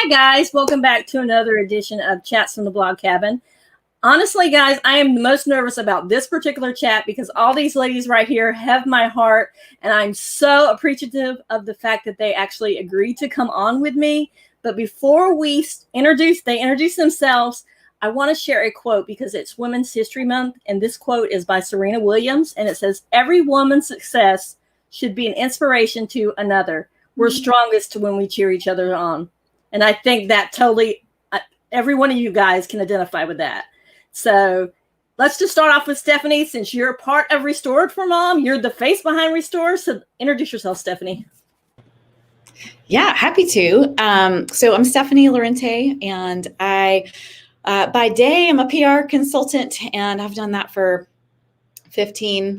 Hi, guys. Welcome back to another edition of Chats from the Blog Cabin. Honestly, guys, I am the most nervous about this particular chat because all these ladies right here have my heart, and I'm so appreciative of the fact that they actually agreed to come on with me. But before we introduce themselves, I want to share a quote because it's Women's History Month, and this quote is by Serena Williams, and it says, "Every woman's success should be an inspiration to another. We're strongest when we cheer each other on." And I think that totally, every one of you guys can identify with that. So let's just start off with Stephanie. Since you're part of Restored for Mom, you're the face behind Restore. So introduce yourself, Stephanie. Yeah, happy to. So I'm Stephanie Lorente, and I, by day, I'm a PR consultant, and I've done that for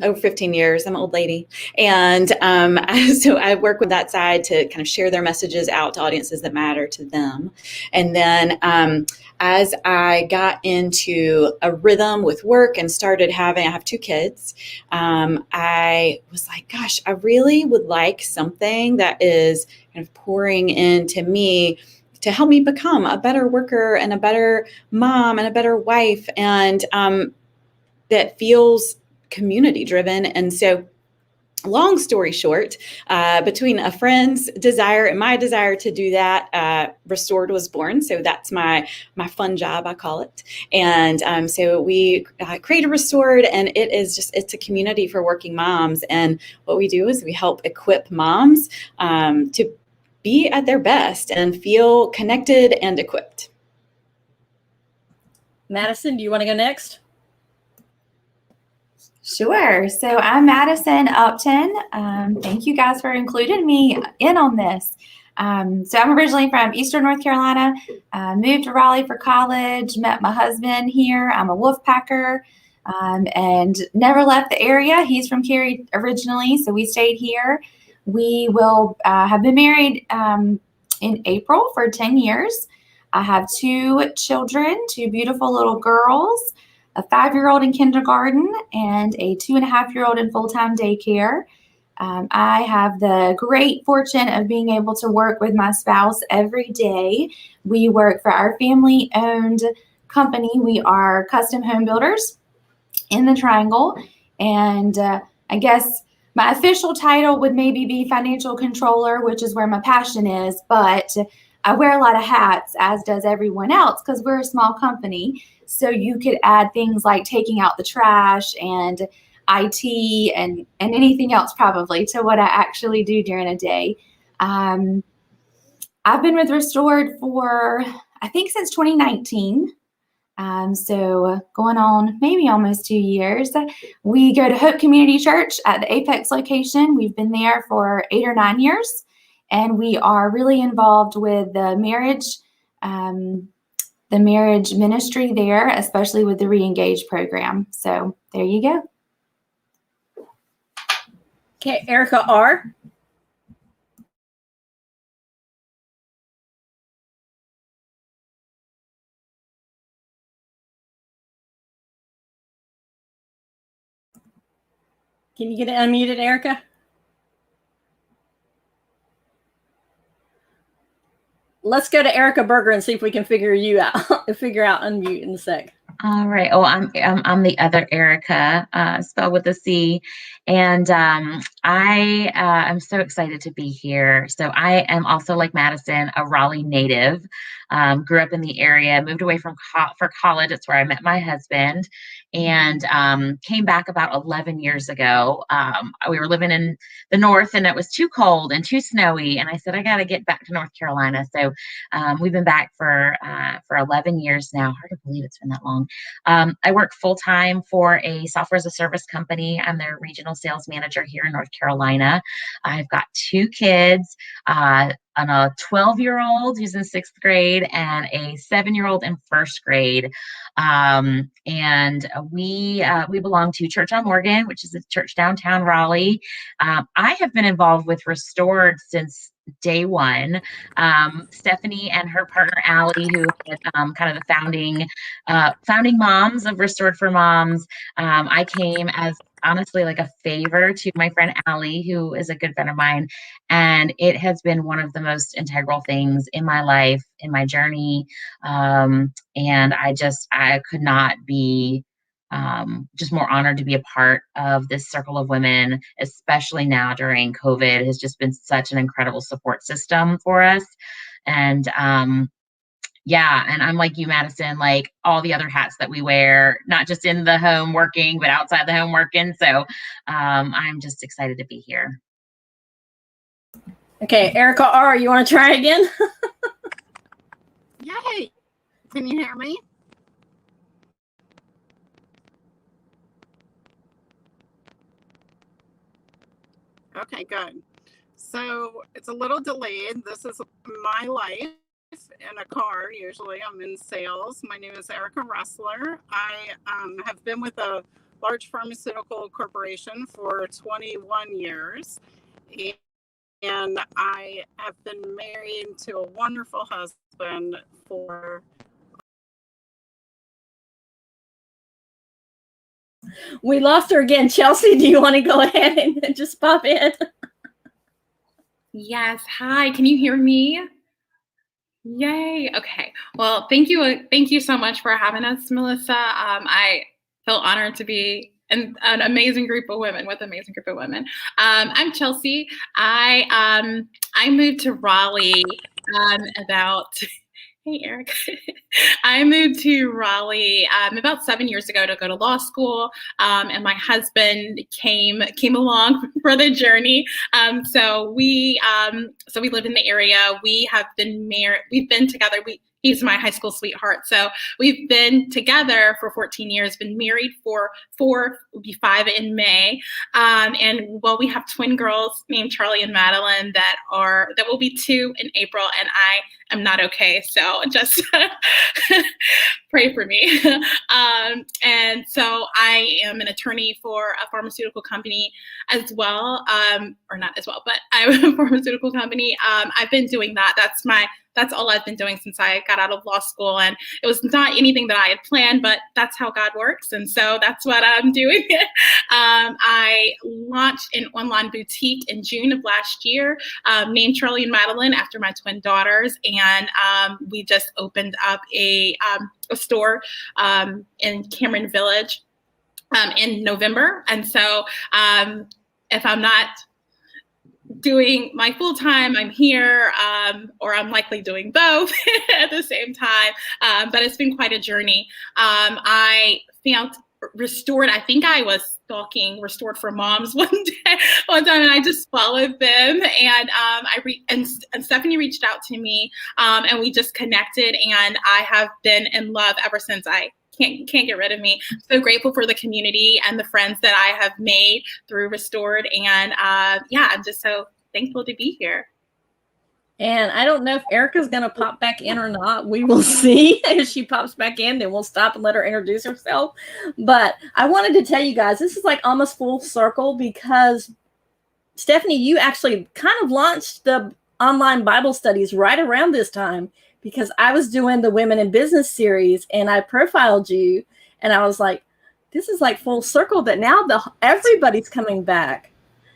over 15 years. I'm an old lady. And so I work with that side to kind of share their messages out to audiences that matter to them. And then as I got into a rhythm with work and I have 2 kids, I was like, gosh, I really would like something that is kind of pouring into me to help me become a better worker and a better mom and a better wife, and that feels community driven. And so long story short, between a friend's desire and my desire to do that, Restored was born. So that's my fun job, I call it. And so we created Restored, and it's a community for working moms. And what we do is we help equip moms to be at their best and feel connected and equipped. Madison, do you want to go next? Sure. So I'm Madison Upton. Thank you guys for including me in on this. So I'm originally from Eastern North Carolina, moved to Raleigh for college, met my husband here. I'm a Wolfpacker, and never left the area. He's from Cary originally, so we stayed here. We will have been married in April for 10 years. I have 2 children, 2 beautiful little girls, a 5-year-old in kindergarten and a 2.5-year-old in full-time daycare. I have the great fortune of being able to work with my spouse every day. We work for our family-owned company. We are custom home builders in the Triangle. And I guess my official title would maybe be financial controller, which is where my passion is. But I wear a lot of hats, as does everyone else, because we're a small company. So you could add things like taking out the trash and IT and anything else probably to what I actually do during a day. I've been with Restored for, I think, since 2019. So going on maybe almost 2 years. We go to Hope Community Church at the Apex location. We've been there for 8 or 9 years, and we are really involved with the marriage ministry there, especially with the Re-Engage program. So there you go. Okay, Erica R. Can you get it unmuted, Erica? Let's go to Erica Berger and see if we can figure out unmute in a sec. All right. Oh, I'm the other Erica, spelled with a C, and I'm so excited to be here. So I am also, like Madison, a Raleigh native. Grew up in the area, moved away for college. That's where I met my husband, and came back about 11 years ago. We were living in the north, and it was too cold and too snowy, and I said, I got to get back to North Carolina. So we've been back for 11 years now. Hard to believe it's been that long. I work full-time for a software as a service company. I'm their regional sales manager here in North Carolina. I've got 2 kids, and a 12-year-old who's in 6th grade and a 7-year-old in 1st grade. And we belong to Church on Morgan, which is a church downtown Raleigh. I have been involved with Restored since day one. Stephanie and her partner Allie, who is kind of the founding moms of Restored for Moms. I came as honestly like a favor to my friend Allie, who is a good friend of mine. And it has been one of the most integral things in my life, in my journey. And I could not be just more honored to be a part of this circle of women, especially now during COVID. It has just been such an incredible support system for us. And yeah, and I'm like you, Madison, like all the other hats that we wear, not just in the home working, but outside the home working. So I'm just excited to be here. Okay, Erica R., you want to try again? Yay! Can you hear me? Okay, good. So it's a little delayed. This is my life in a car. Usually I'm in sales. My name is Erica Russler. I have been with a large pharmaceutical corporation for 21 years. And I have been married to a wonderful husband for... We lost her again. Chelsea, do you want to go ahead and just pop in? Yes. Hi. Can you hear me? Yay. Okay. Well, thank you so much for having us, Melissa. I feel honored to be in an amazing group of women with an amazing group of women. I'm Chelsea. I moved to Raleigh about. Hey, Eric. I moved to Raleigh about 7 years ago to go to law school, and my husband came along for the journey. So we live in the area. We have been married. We've been together. He's my high school sweetheart. So we've been together for 14 years, been married for 4, will be 5 in May. And well, we have twin girls named Charlie and Madeline that will be 2 in April, and I am not okay. So just pray for me. And so I am an attorney for a pharmaceutical company as well, or not as well, but I have a pharmaceutical company. I've been doing that. That's all I've been doing since I got out of law school. And it was not anything that I had planned, but that's how God works. And so that's what I'm doing. I launched an online boutique in June of last year, named Charlie and Madeline after my twin daughters. And we just opened up a store in Cameron Village in November. And so if I'm not doing my full time, I'm here, or I'm likely doing both at the same time. But it's been quite a journey. I found Restored. I think I was stalking Restored for Moms one time, and I just followed them. And and Stephanie reached out to me, and we just connected. And I have been in love ever since. I can't get rid of me. I'm so grateful for the community and the friends that I have made through Restored. And I'm just so thankful to be here. And I don't know if Erica's going to pop back in or not. We will see. If she pops back in, then we'll stop and let her introduce herself. But I wanted to tell you guys, this is like almost full circle, because Stephanie, you actually kind of launched the online Bible studies right around this time, because I was doing the Women in Business series and I profiled you, and I was like, this is like full circle that now everybody's coming back.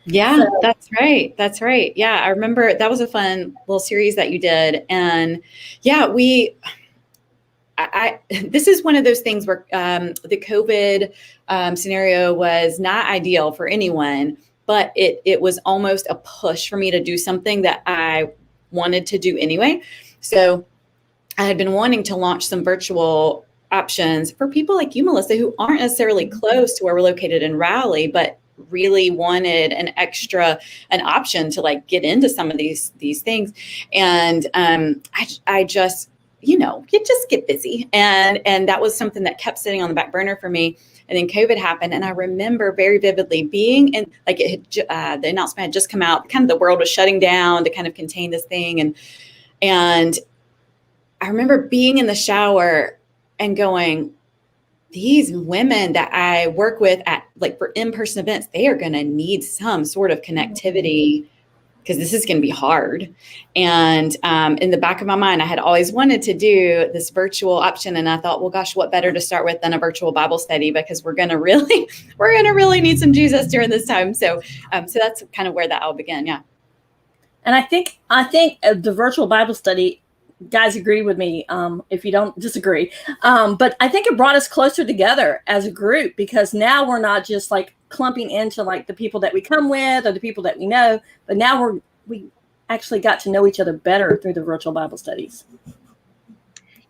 Yeah, so. That's right. That's right. Yeah, I remember that was a fun little series that you did. And yeah, this is one of those things where the COVID scenario was not ideal for anyone, but it was almost a push for me to do something that I wanted to do anyway. So I had been wanting to launch some virtual options for people like you, Melissa, who aren't necessarily close to where we're located in Raleigh, but really wanted an option to like get into some of these things. And I just, you just get busy. And that was something that kept sitting on the back burner for me. And then COVID happened. And I remember very vividly being in, like, the announcement had just come out, kind of the world was shutting down to kind of contain this thing. And I remember being in the shower and going, these women that I work with at, like, for in-person events, they are going to need some sort of connectivity because this is going to be hard. And in the back of my mind, I had always wanted to do this virtual option. And I thought, well, gosh, what better to start with than a virtual Bible study, because we're going to really need some Jesus during this time. So that's kind of where that all began. Yeah. And I think the virtual Bible study, guys agree with me, if you don't disagree. But I think it brought us closer together as a group, because now we're not just like clumping into like the people that we come with or the people that we know, but now we actually got to know each other better through the virtual Bible studies.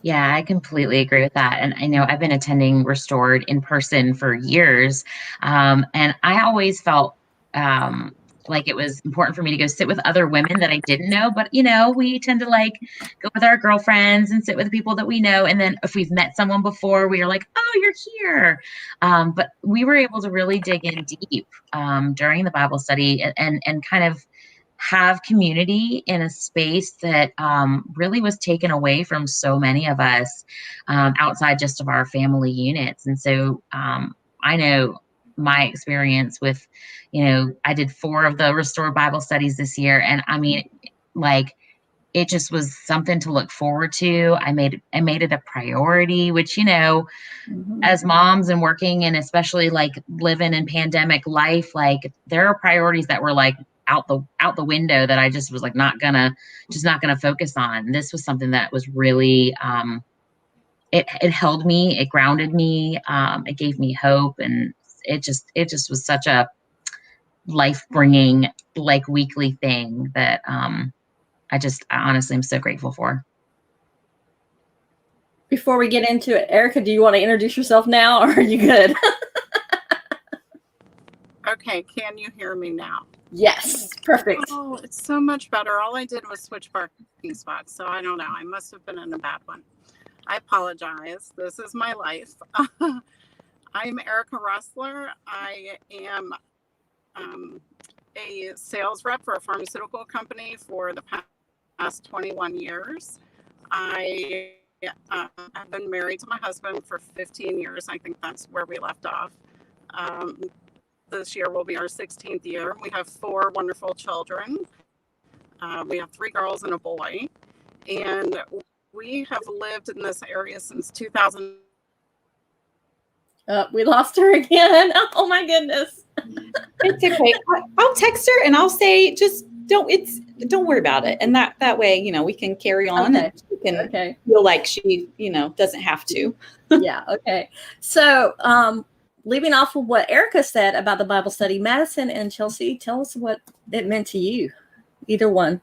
Yeah, I completely agree with that. And I know I've been attending Restored in person for years. And I always felt like it was important for me to go sit with other women that I didn't know. But, we tend to like go with our girlfriends and sit with people that we know. And then if we've met someone before, we are like, oh, you're here. But we were able to really dig in deep during the Bible study and kind of have community in a space that really was taken away from so many of us outside just of our family units. And so I know my experience with, I did 4 of the Restored Bible studies this year. And I mean, like, it just was something to look forward to. I made it a priority, which, as moms and working, and especially like living in pandemic life, like there are priorities that were like out the window that I just was like not gonna focus on. This was something that was really it held me, it grounded me, it gave me hope, and it just was such a life-bringing like weekly thing that I honestly am so grateful for. Before we get into it, Erica, do you want to introduce yourself now, or are you good? Okay, can you hear me now? Yes, perfect. Oh, it's so much better. All I did was switch parking spots, so I don't know. I must have been in a bad one. I apologize. This is my life. I'm Erica Russler. I am a sales rep for a pharmaceutical company for the past 21 years. I have been married to my husband for 15 years. I think that's where we left off. This year will be our 16th year. We have 4 wonderful children. We have 3 girls and a boy. And we have lived in this area since 2000. We lost her again. Oh my goodness. It's okay. I'll text her and I'll say, just don't worry about it. And that way, we can carry on, okay. And she can feel like she, doesn't have to. Yeah. Okay. So, leaving off of what Erica said about the Bible study, Madison and Chelsea, tell us what it meant to you, either one.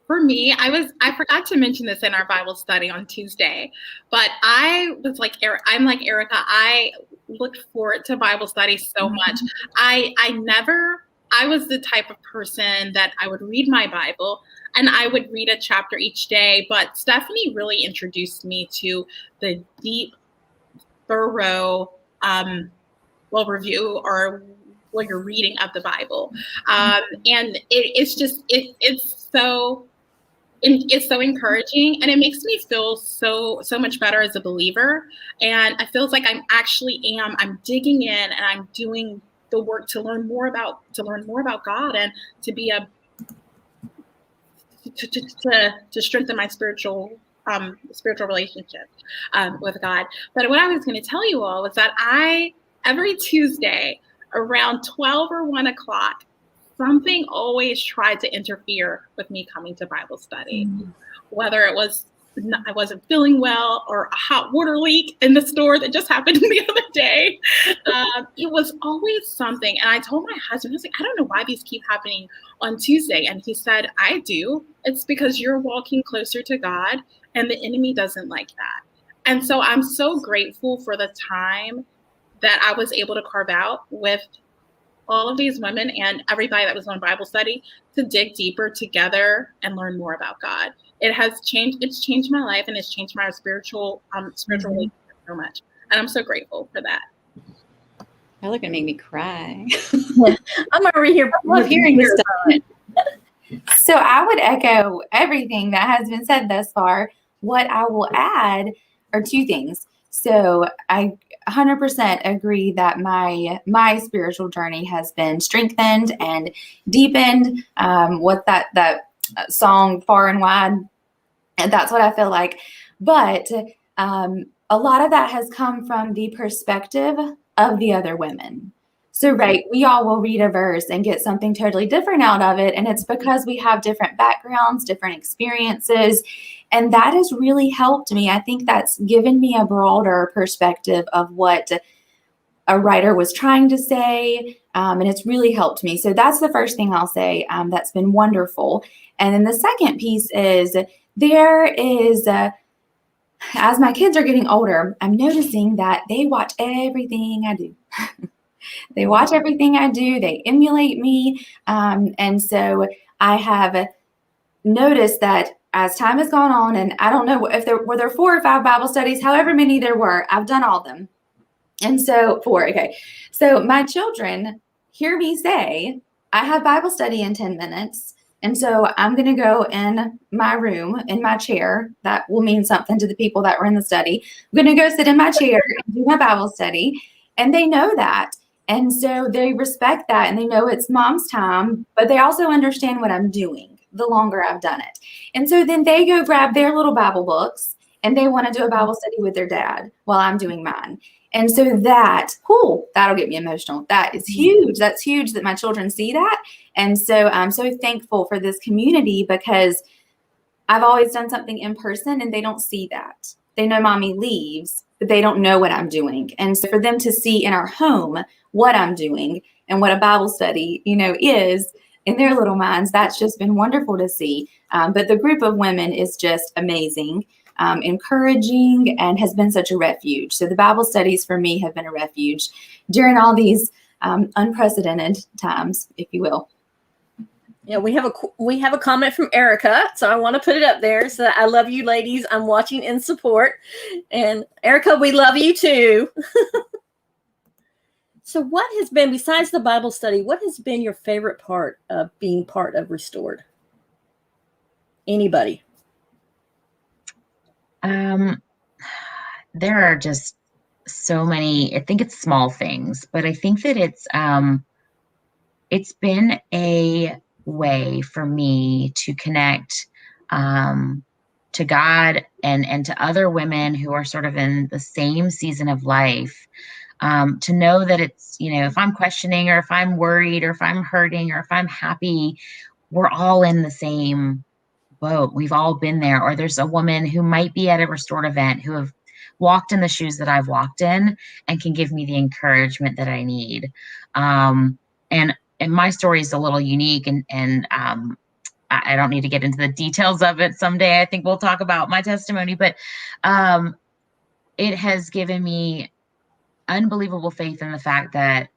For me, I forgot to mention this in our Bible study on Tuesday, but I'm like Erica. I looked forward to Bible study so much. I was the type of person that I would read my Bible and I would read a chapter each day, but Stephanie really introduced me to the deep, thorough review or your reading of the Bible, and it's so encouraging, and it makes me feel so much better as a believer. And I feel like I'm digging in and I'm doing the work to learn more about God and to be to strengthen my spiritual relationship with God. But what I was going to tell you all was that every Tuesday around 12 or 1 o'clock, something always tried to interfere with me coming to Bible study, whether it was I wasn't feeling well or a hot water leak in the store that just happened the other day. It was always something. And I told my husband, I was like, I don't know why these keep happening on Tuesday. And he said, I do. It's because you're walking closer to God and the enemy doesn't like that. And so I'm so grateful for the time that I was able to carve out with all of these women and everybody that was on Bible study to dig deeper together and learn more about God. It's changed my life and it's changed my spiritual relationship so much. And I'm so grateful for that. Y'all are gonna make me cry. I'm over here. I love hearing this stuff. So I would echo everything that has been said thus far. What I will add are 2 things. So I 100% agree that my spiritual journey has been strengthened and deepened. What that song Far and Wide, and that's what I feel like. But a lot of that has come from the perspective of the other women. So, right, we all will read a verse and get something totally different out of it. And it's because we have different backgrounds, different experiences. And that has really helped me. I think that's given me a broader perspective of what a writer was trying to say. And it's really helped me. So that's the first thing I'll say that's been wonderful. And then the second piece is there is, as my kids are getting older, I'm noticing that they watch everything I do. They watch everything I do. They emulate me. And so I have noticed that as time has gone on, and I don't know if there were 4 or 5 Bible studies, however many there were, I've done all of them. And so 4, okay. So my children hear me say, I have Bible study in 10 minutes. And so I'm going to go in my room, in my chair. That will mean something to the people that were in the study. I'm going to go sit in my chair and do my Bible study. And they know that. And so they respect that, and they know it's mom's time, but they also understand what I'm doing the longer I've done it. And so then they go grab their little Bible books, and they want to do a Bible study with their dad while I'm doing mine. And so that'll get me emotional. That is huge. That's huge that my children see that. And so I'm so thankful for this community, because I've always done something in person and they don't see that. They know mommy leaves, but they don't know what I'm doing. And so for them to see in our home what I'm doing and what a Bible study, is in their little minds, that's just been wonderful to see. But the group of women is just amazing, encouraging, and has been such a refuge. So the Bible studies for me have been a refuge during all these unprecedented times, if you will. Yeah, we have a comment from Erica, so I want to put it up there. So I love you, ladies. I'm watching in support, and Erica, we love you too. So what has been, besides the Bible study, what has been your favorite part of being part of Restored? Anybody? There are just so many. I think it's small things, but I think that it's been a way for me to connect to God and to other women who are sort of in the same season of life. To know that it's, if I'm questioning, or if I'm worried, or if I'm hurting, or if I'm happy, we're all in the same boat. We've all been there. Or there's a woman who might be at a Restored event who have walked in the shoes that I've walked in and can give me the encouragement that I need. And my story is a little unique, and I don't need to get into the details of it. Someday I think we'll talk about my testimony, but it has given me unbelievable faith in the fact that,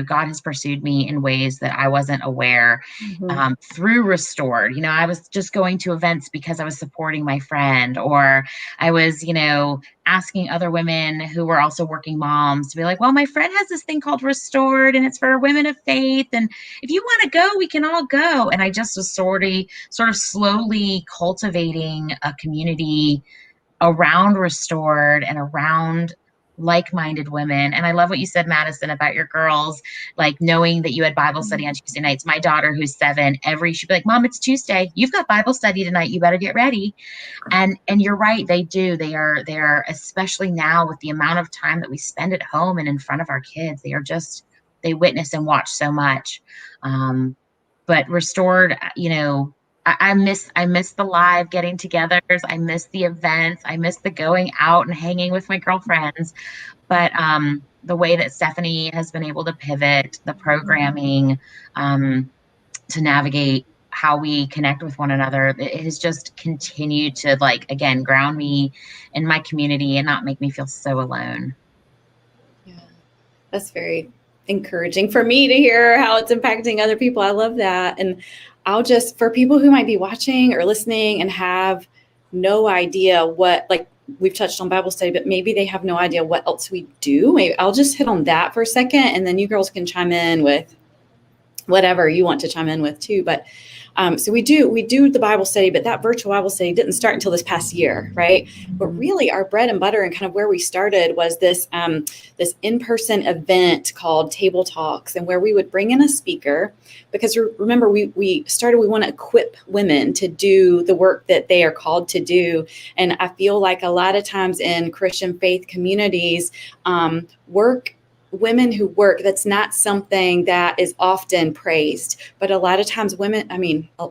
God has pursued me in ways that I wasn't aware, through Restored. I was just going to events because I was supporting my friend, or I was, asking other women who were also working moms to be like, well, my friend has this thing called Restored, and it's for women of faith. And if you want to go, we can all go. And I just was sort of slowly cultivating a community around Restored and around like-minded women. And I love what you said, Madison, about your girls, like knowing that you had Bible study on Tuesday nights. My daughter, who's 7, she'd be like, Mom, it's Tuesday. You've got Bible study tonight. You better get ready. And you're right. They do. They are, especially now with the amount of time that we spend at home and in front of our kids, they witness and watch so much. But Restored, I miss the live getting togethers. I miss the events. I miss the going out and hanging with my girlfriends. But the way that Stephanie has been able to pivot the programming to navigate how we connect with one another, it has just continued to, again, ground me in my community and not make me feel so alone. Yeah, that's very encouraging for me to hear how it's impacting other people. I love that. And for people who might be watching or listening and have no idea what, we've touched on Bible study, but maybe they have no idea what else we do. Maybe I'll just hit on that for a second, and then you girls can chime in with whatever you want to chime in with too. But So we do the Bible study, but that virtual Bible study didn't start until this past year, right? But really our bread and butter and kind of where we started was this in-person event called Table Talks, and where we would bring in a speaker, because remember we want to equip women to do the work that they are called to do. And I feel like a lot of times in Christian faith communities, women who work, that's not something that is often praised. But a lot of times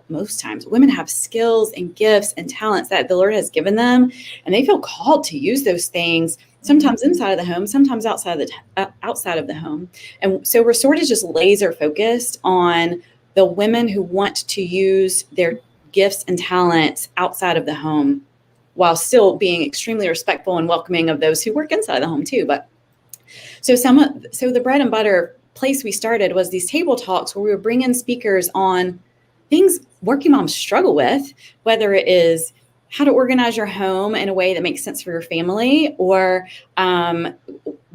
most times women have skills and gifts and talents that the Lord has given them, and they feel called to use those things, sometimes inside of the home, sometimes outside of the home. And so Restored is just laser focused on the women who want to use their gifts and talents outside of the home, while still being extremely respectful and welcoming of those who work inside the home too. But so the bread and butter place we started was these table talks, where we would bring in speakers on things working moms struggle with, whether it is how to organize your home in a way that makes sense for your family, or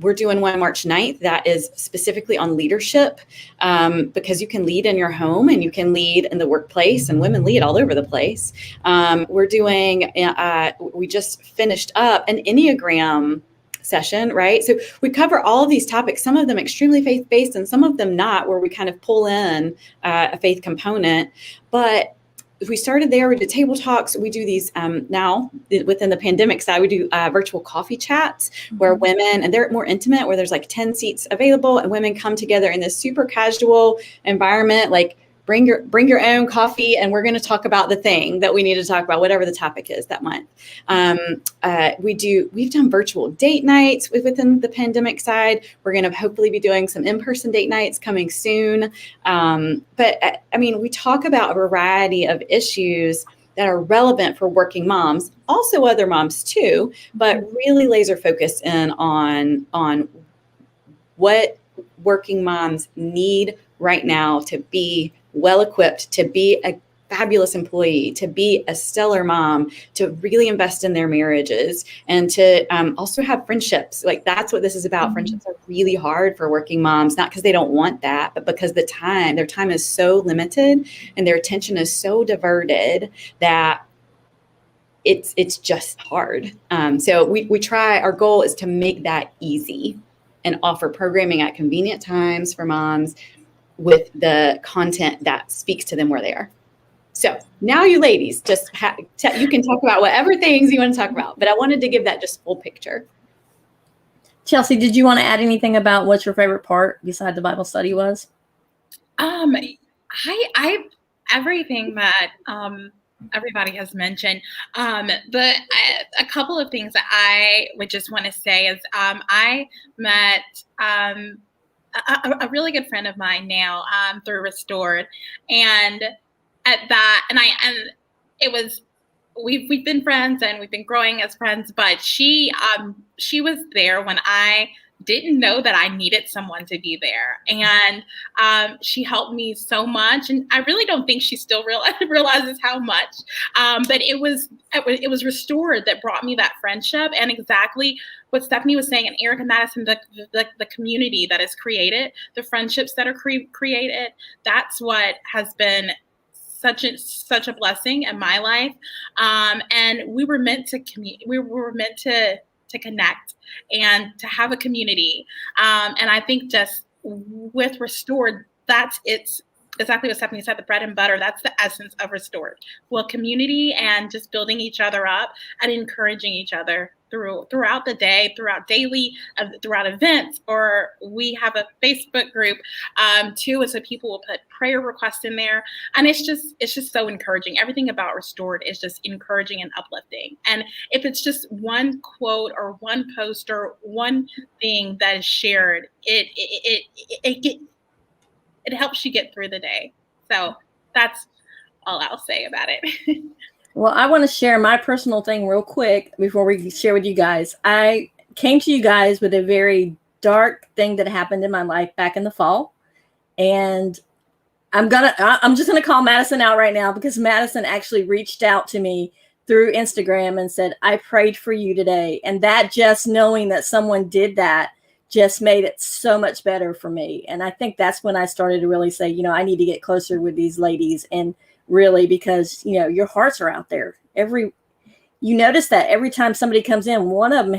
we're doing one March 9th that is specifically on leadership, because you can lead in your home and you can lead in the workplace, and women lead all over the place. We just finished up an Enneagram session, right? So we cover all of these topics, some of them extremely faith-based and some of them not, where we kind of pull in a faith component. But we started there, we did table talks. We do these now within the pandemic side, we do virtual coffee chats where women, and they're more intimate, where there's like 10 seats available and women come together in this super casual environment, like bring your own coffee, and we're going to talk about the thing that we need to talk about, whatever the topic is that month. We've done virtual date nights within the pandemic side. We're going to hopefully be doing some in-person date nights coming soon. But we talk about a variety of issues that are relevant for working moms, also other moms too, but really laser focused in on what working moms need right now to be well equipped, to be a fabulous employee, to be a stellar mom, to really invest in their marriages, and to also have friendships. Like, that's what this is about. Friendships are really hard for working moms, not because they don't want that, but because their time is so limited and their attention is so diverted that it's just hard. So we try, our goal is to make that easy and offer programming at convenient times for moms with the content that speaks to them where they are. So now you ladies, you can talk about whatever things you want to talk about, but I wanted to give that just full picture. Chelsea, did you want to add anything about what your favorite part beside the Bible study was? Everything that everybody has mentioned, but a couple of things that I would just want to say is I met a really good friend of mine now through Restored, and we've been friends and we've been growing as friends, but she was there when I didn't know that I needed someone to be there, and she helped me so much, and I really don't think she still realizes how much, but it was Restored that brought me that friendship, and exactly what Stephanie was saying, and Erica, Madison, the community that is created, the friendships that are created, that's what has been such a blessing in my life. And we were meant to connect and to have a community. And I think just with Restored, it's exactly what Stephanie said, the bread and butter, that's the essence of Restored. Well, community and just building each other up and encouraging each other throughout the day, throughout events, or we have a Facebook group too, and so people will put prayer requests in there, and it's just so encouraging. Everything about Restored is just encouraging and uplifting. And if it's just one quote or one post or one thing that is shared, it helps you get through the day. So that's all I'll say about it. Well, I want to share my personal thing real quick before we share with you guys. I came to you guys with a very dark thing that happened in my life back in the fall. And I'm just going to call Madison out right now, because Madison actually reached out to me through Instagram and said, I prayed for you today. And that, just knowing that someone did that, just made it so much better for me. And I think that's when I started to really say, I need to get closer with these ladies and really, because, you know, your hearts are out there. You notice that every time somebody comes in, one of the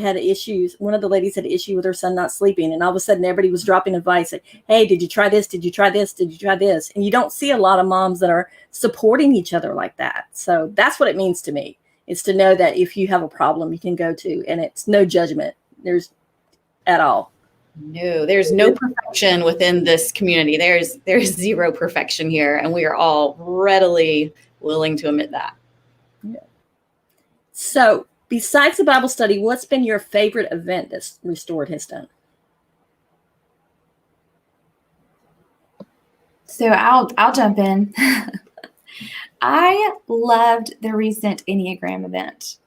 ladies had an issue with her son not sleeping. And all of a sudden everybody was dropping advice. Like, hey, did you try this? Did you try this? Did you try this? And you don't see a lot of moms that are supporting each other like that. So that's what it means to me. It's to know that if you have a problem, you can go to, and it's no judgment. There's at all. No, there's no perfection within this community. There's zero perfection here. And we are all readily willing to admit that. Yeah. So besides the Bible study, what's been your favorite event that Restored has done? So I'll jump in. I loved the recent Enneagram event.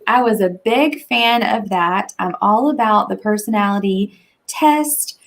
I was a big fan of that. I'm all about the personality test.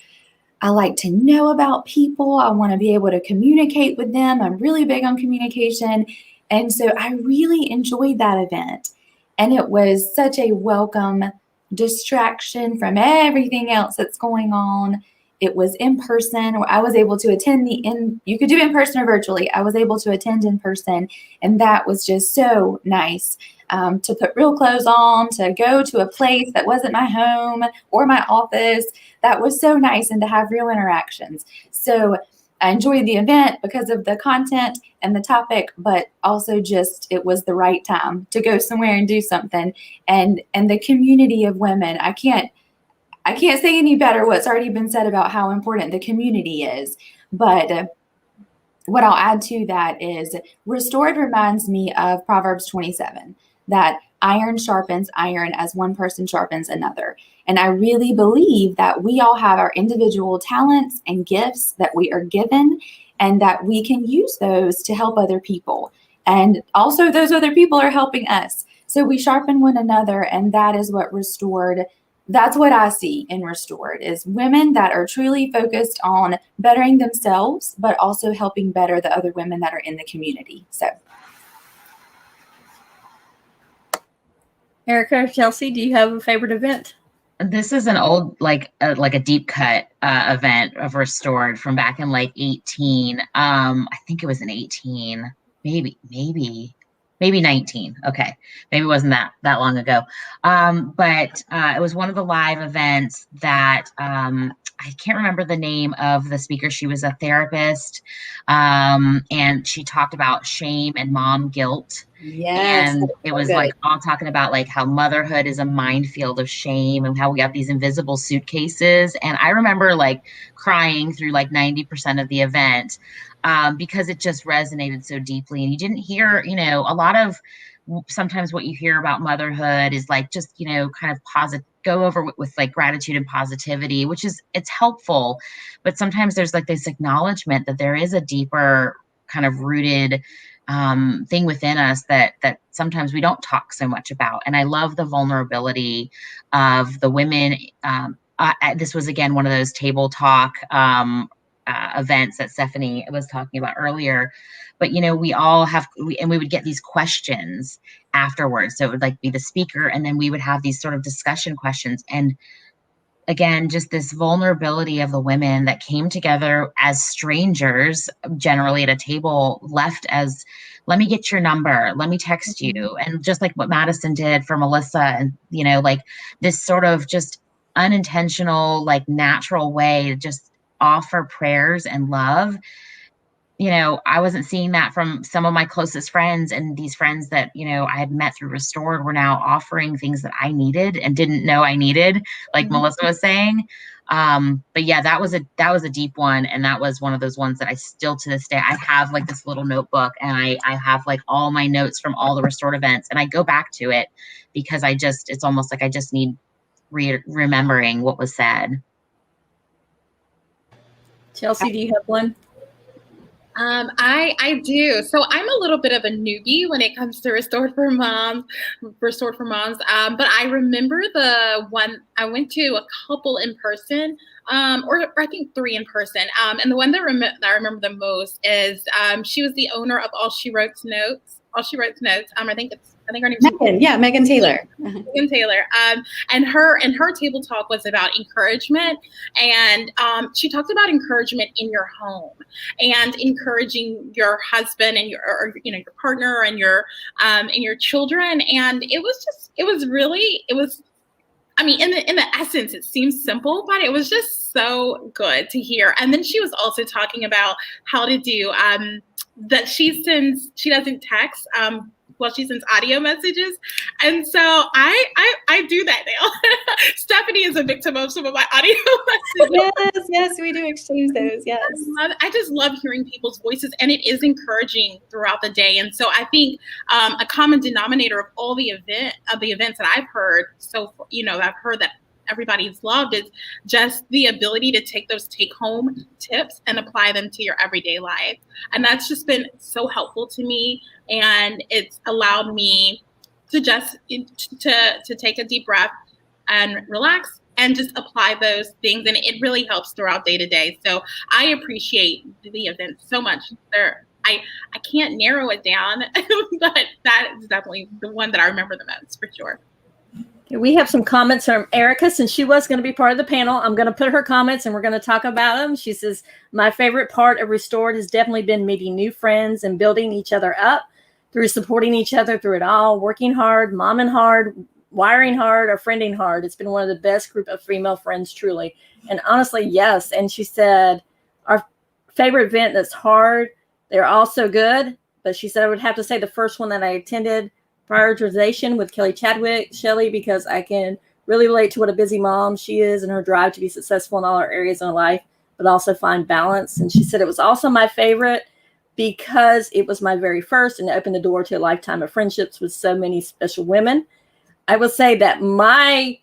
I like to know about people. I want to be able to communicate with them. I'm really big on communication. And so I really enjoyed that event. And it was such a welcome distraction from everything else that's going on. It was in person. I was able to attend you could do it in person or virtually. I was able to attend in person. And that was just so nice, to put real clothes on, to go to a place that wasn't my home or my office. That was so nice, and to have real interactions. So I enjoyed the event because of the content and the topic, but also just it was the right time to go somewhere and do something. And the community of women, I can't say any better what's already been said about how important the community is. But what I'll add to that is Restored reminds me of Proverbs 27, that iron sharpens iron as one person sharpens another. And I really believe that we all have our individual talents and gifts that we are given, and that we can use those to help other people. And also those other people are helping us. So we sharpen one another, and that is what Restored, that's what I see in Restored, is women that are truly focused on bettering themselves, but also helping better the other women that are in the community. So, Erica, Chelsea, do you have a favorite event? This is an old, like a deep cut event of Restored from back in like 18. I think it was in 18, maybe 19. Okay. Maybe it wasn't that long ago. But it was one of the live events that, I can't remember the name of the speaker. She was a therapist. And she talked about shame and mom guilt. Yes. And it was like all talking about like how motherhood is a minefield of shame and how we have these invisible suitcases. And I remember like crying through like 90% of the event, because it just resonated so deeply. And you didn't hear, you know, a lot of sometimes what you hear about motherhood is like just, you know, kind of go over with like gratitude and positivity, which is, it's helpful. But sometimes there's like this acknowledgement that there is a deeper kind of rooted thing within us that sometimes we don't talk so much about. And I love the vulnerability of the women. This was, again, one of those table talk events that Stephanie was talking about earlier. But, you know, we would get these questions afterwards. So it would like be the speaker, and then we would have these sort of discussion questions. And again, just this vulnerability of the women that came together as strangers, generally at a table, left as, let me get your number, let me text you. And just like what Madison did for Melissa, and, you know, like this sort of just unintentional, like natural way to just offer prayers and love. You know, I wasn't seeing that from some of my closest friends, and these friends that, you know, I had met through Restored were now offering things that I needed and didn't know I needed, like Melissa was saying. But yeah, that was a deep one. And that was one of those ones that I still, to this day, I have like this little notebook, and I have like all my notes from all the Restored events, and I go back to it because it's almost like I just need remembering what was said. Chelsea, do you have one? I do. So I'm a little bit of a newbie when it comes to Restored for Moms. But I remember the one I went to a couple in person, or I think 3 in person. And the one that I remember the most is she was the owner of All She Wrote Notes. I think it's I think her name's Megan. Yeah, Megan Taylor. Megan Taylor. And her table talk was about encouragement, and she talked about encouragement in your home and encouraging your husband and your partner and your children. And it was I mean, in the essence, it seems simple, but it was just so good to hear. And then she was also talking about how to do that. She doesn't text. Well, she sends audio messages. And so I do that now. Stephanie is a victim of some of my audio messages. Yes, we do exchange those. Yes. I just love hearing people's voices, and it is encouraging throughout the day. And so I think a common denominator of all the events that I've heard, I've heard that everybody's loved, is just the ability to take those take-home tips and apply them to your everyday life. And that's just been so helpful to me, and it's allowed me to just to take a deep breath and relax and just apply those things, and it really helps throughout day to day. So I appreciate the event so much. I can't narrow it down, but that is definitely the one that I remember the most, for sure. We have some comments from Erica. Since she was going to be part of the panel, I'm going to put her comments and we're going to talk about them. She says, my favorite part of Restored has definitely been meeting new friends and building each other up through supporting each other through it all, working hard, momming hard, wiring hard, or friending hard. It's been one of the best group of female friends, truly. And honestly, yes. And she said, our favorite event that's hard, they're all so good. But she said, I would have to say the first one that I attended, Prioritization with Kelly Chadwick, Shelley, because I can really relate to what a busy mom she is and her drive to be successful in all her areas in her life, but also find balance. And she said it was also my favorite because it was my very first and it opened the door to a lifetime of friendships with so many special women. I will say that my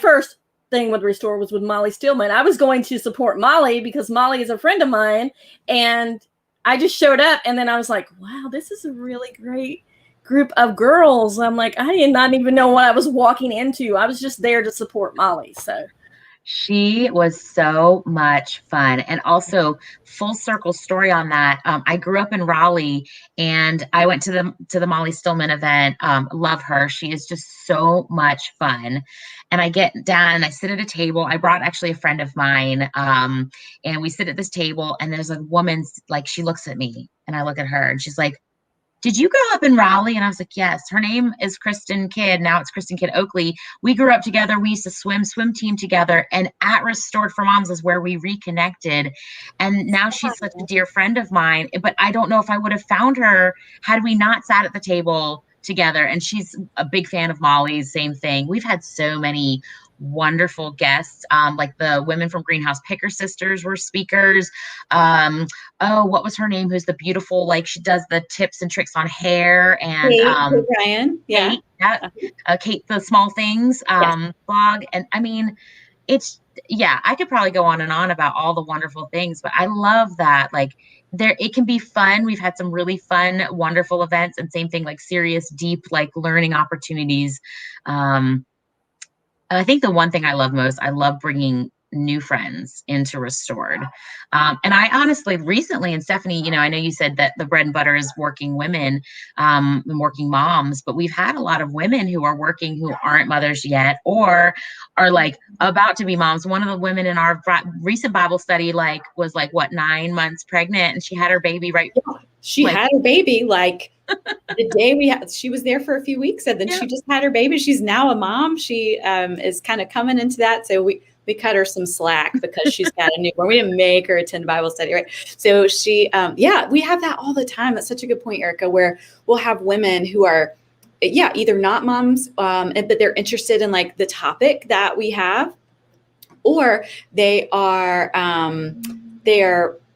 first thing with Restore was with Molly Stillman. I was going to support Molly because Molly is a friend of mine, and I just showed up, and then I was like, wow, this is a really great group of girls. I'm like, I did not even know what I was walking into. I was just there to support Molly. So she was so much fun. And also, full circle story on that. I grew up in Raleigh, and I went to the Molly Stillman event. Love her. She is just so much fun. And I get down and I sit at a table. I brought actually a friend of mine, and we sit at this table, and there's a woman, like, she looks at me and I look at her, and she's like, did you grow up in Raleigh? And I was like, yes. Her name is Kristen Kidd. Now it's Kristen Kidd Oakley. We grew up together. We used to swim team together. And at Restored for Moms is where we reconnected. And now she's such a dear friend of mine. But I don't know if I would have found her had we not sat at the table together. And she's a big fan of Molly's, same thing. We've had so many wonderful guests, like the women from Greenhouse Picker Sisters were speakers. What was her name? Who's the beautiful, like, she does the tips and tricks on hair, and Kate Ryan. Yeah. Kate, the Small Things blog. And I mean, I could probably go on and on about all the wonderful things, but I love that, like, it can be fun. We've had some really fun, wonderful events, and same thing, like serious, deep, like, learning opportunities. I think the one thing I love most, I love bringing new friends into Restored. And I honestly recently, and Stephanie, I know you said that the bread and butter is working women and working moms, but we've had a lot of women who are working who aren't mothers yet or are like about to be moms. One of the women in our recent Bible study was 9 months pregnant, and she had her baby She had her baby the day she was there for a few weeks, and then she just had her baby. She's now a mom. She is kind of coming into that. So we cut her some slack because she's got a newborn. We didn't make her attend Bible study, right? So she, we have that all the time. That's such a good point, Erica, where we'll have women who are, either not moms, but they're interested in like the topic that we have, or they are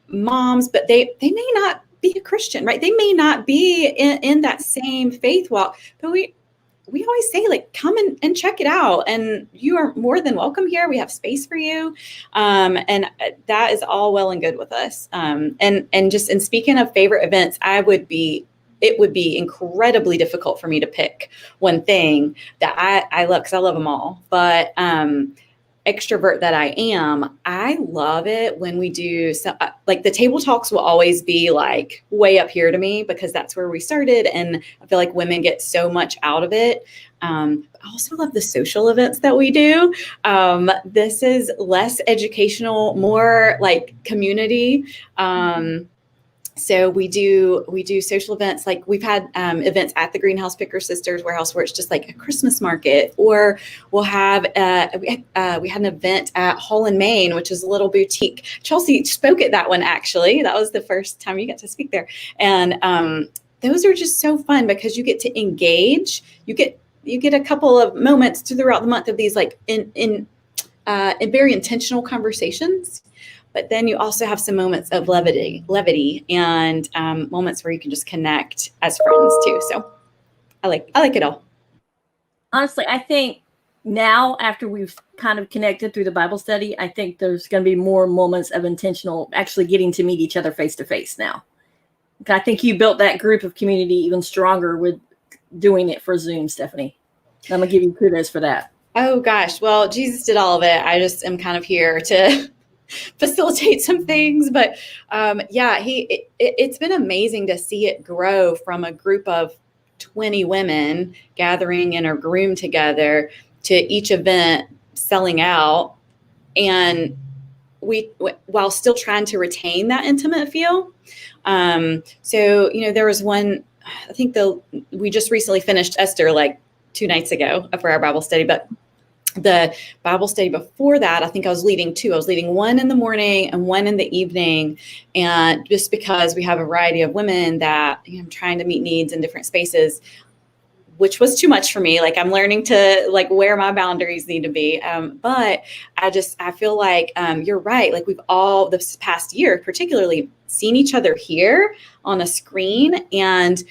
moms, but they may not be a Christian, right? They may not be in that same faith walk, but we always say, like, come and check it out. And you are more than welcome here. We have space for you. And that is all well and good with us. And speaking of favorite events, it would be incredibly difficult for me to pick one thing that I love, because I love them all. But extrovert that I am, I love it when we do some, like the table talks will always be like way up here to me because that's where we started. And I feel like women get so much out of it. I also love the social events that we do. This is less educational, more like community. So we do social events, like we've had events at the Greenhouse Picker Sisters warehouse where it's just like a Christmas market, or we'll have we had an event at Hall and Main, which is a little boutique. Chelsea spoke at that one, actually. That was the first time you got to speak there. And those are just so fun because you get to engage. You get a couple of moments throughout the month of these like in very intentional conversations. But then you also have some moments of levity and moments where you can just connect as friends too. So I like it all. Honestly, I think now after we've kind of connected through the Bible study, I think there's going to be more moments of intentional actually getting to meet each other face to face now. I think you built that group of community even stronger with doing it for Zoom, Stephanie. I'm going to give you kudos for that. Oh gosh. Well, Jesus did all of it. I just am kind of here to facilitate some things, but it's been amazing to see it grow from a group of 20 women gathering in a room together to each event selling out, and we while still trying to retain that intimate feel. So there was one, I think we just recently finished Esther like 2 nights ago for our Bible study, but the Bible study before that, I think I was leading 2. I was leading one in the morning and one in the evening. And just because we have a variety of women that I'm trying to meet needs in different spaces, which was too much for me. Like I'm learning to like where my boundaries need to be. But I feel like you're right. Like we've all this past year, particularly seen each other here on a screen, and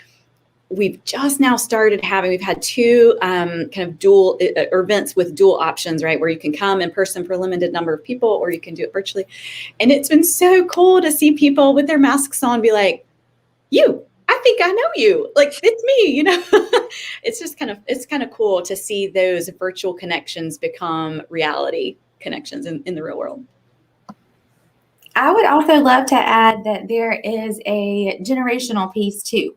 we've just now started we've had 2 kind of dual events with dual options, right? Where you can come in person for a limited number of people, or you can do it virtually. And it's been so cool to see people with their masks on be like, I think I know you, like it's me, it's kind of cool to see those virtual connections become reality connections in the real world. I would also love to add that there is a generational piece too.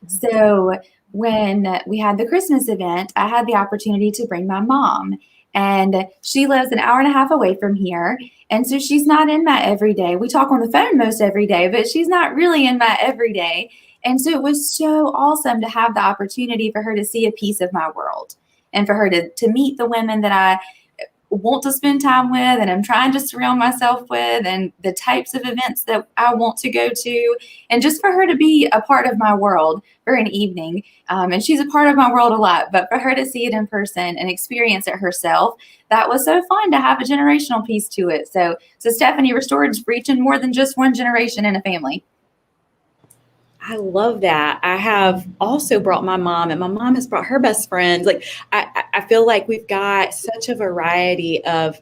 So when we had the Christmas event, I had the opportunity to bring my mom, and she lives an hour and a half away from here. And so she's not in my everyday. We talk on the phone most every day, but she's not really in my everyday. And so it was so awesome to have the opportunity for her to see a piece of my world and for her to meet the women that I want to spend time with and I'm trying to surround myself with, and the types of events that I want to go to, and just for her to be a part of my world for an evening. And she's a part of my world a lot, but for her to see it in person and experience it herself, that was so fun to have a generational piece to it. So Stephanie, Restored's reaching more than just one generation in a family. I love that. I have also brought my mom, and my mom has brought her best friends. Like I feel like we've got such a variety of